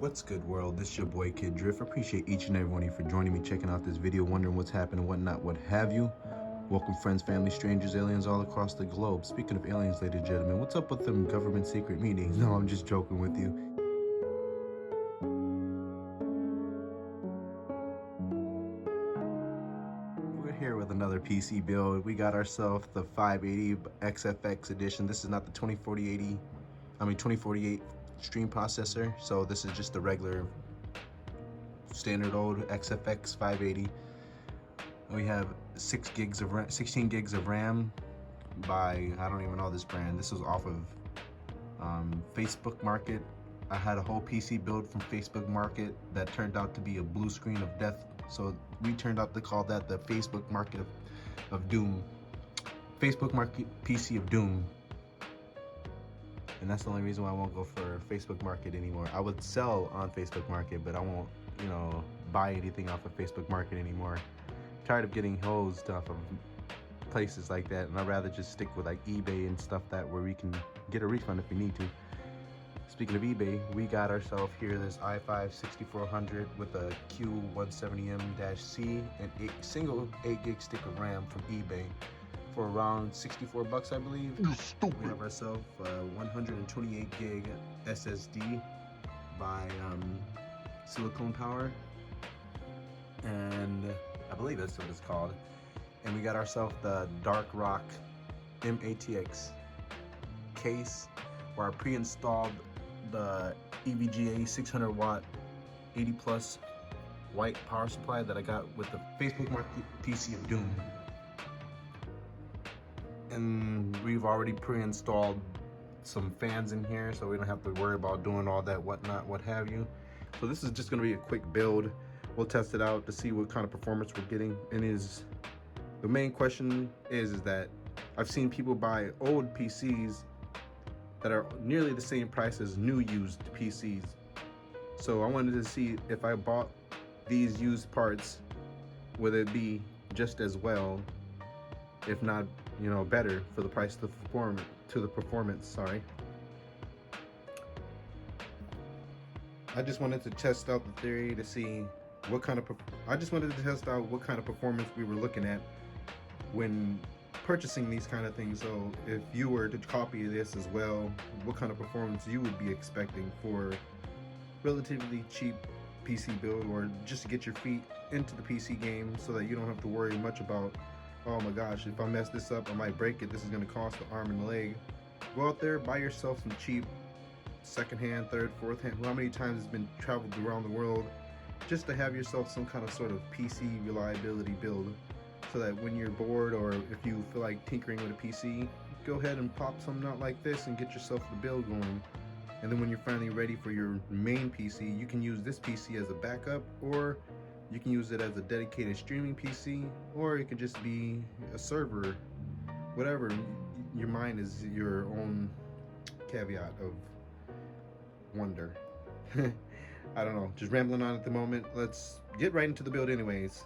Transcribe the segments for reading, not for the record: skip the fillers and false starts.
What's good, world? This is your boy Kid Drift. Appreciate each and every one of you for joining me, checking out this video, wondering what's happening, whatnot, what have you. Welcome friends, family, strangers, aliens all across the globe. Speaking of aliens, ladies and gentlemen, what's up with them government secret meetings? No, I'm just joking with you. We're here with another PC build. We got ourselves the 580 XFX edition. This is not the 2048 stream processor, so this is just the regular standard old XFX 580. We have 16 gigs of RAM by, I don't even know this brand. This was off of Facebook Market. I had a whole PC build from Facebook Market that turned out to be a blue screen of death, so we turned out to call that the Facebook Market of Doom. Facebook Market PC of Doom. And that's the only reason why I won't go for Facebook Market anymore. I would sell on Facebook Market, but I won't, buy anything off of Facebook Market anymore. I'm tired of getting hosed off of places like that, and I'd rather just stick with like eBay and stuff where we can get a refund if we need to. Speaking of eBay, we got ourselves here this i5-6400 with a Q170M-C and a single 8 gig stick of RAM from eBay. For around 64 bucks, I believe. We have ourselves a 128 gig SSD by Silicon Power, and I believe that's what it's called. And we got ourselves the Dark Rock MATX case, where I pre-installed the EVGA 600 watt 80 plus white power supply that I got with the Facebook Market PC of Doom. And we've already pre-installed some fans in here, so we don't have to worry about doing all that whatnot, what have you. So this is just going to be a quick build. We'll test it out to see what kind of performance we're getting. And the main question is that I've seen people buy old PCs that are nearly the same price as new used PCs. So I wanted to see if I bought these used parts, would it be just as well, if not better for the price to the performance, sorry. I just wanted to test out the theory to see what kind of performance we were looking at when purchasing these kind of things. So if you were to copy this as well, what kind of performance you would be expecting for relatively cheap PC build, or just to get your feet into the PC game so that you don't have to worry much about, oh my gosh, if I mess this up, I might break it. This is going to cost the arm and the leg. Go out there, buy yourself some cheap second-hand, third, fourth-hand. How many times it's been traveled around the world, just to have yourself some kind of sort of PC reliability build, so that when you're bored or if you feel like tinkering with a PC, go ahead and pop something out like this and get yourself the build going. And then when you're finally ready for your main PC, you can use this PC as a backup, or you can use it as a dedicated streaming PC, or it could just be a server, whatever. Your mind is your own caveat of wonder. I don't know, just rambling on at the moment. Let's get right into the build anyways.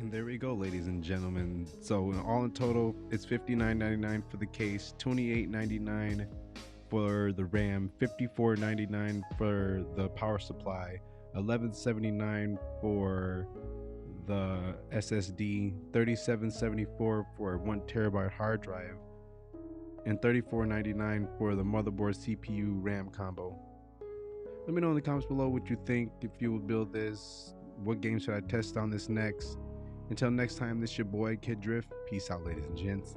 And there we go, ladies and gentlemen. So all in total, it's $59.99 for the case, $28.99 for the RAM, $54.99 for the power supply, $11.79 for the SSD, $37.74 for a 1 TB hard drive, and $34.99 for the motherboard CPU RAM combo. Let me know in the comments below what you think, if you will build this, what game should I test on this next. Until next time, this is your boy Kid Drift. Peace out, ladies and gents.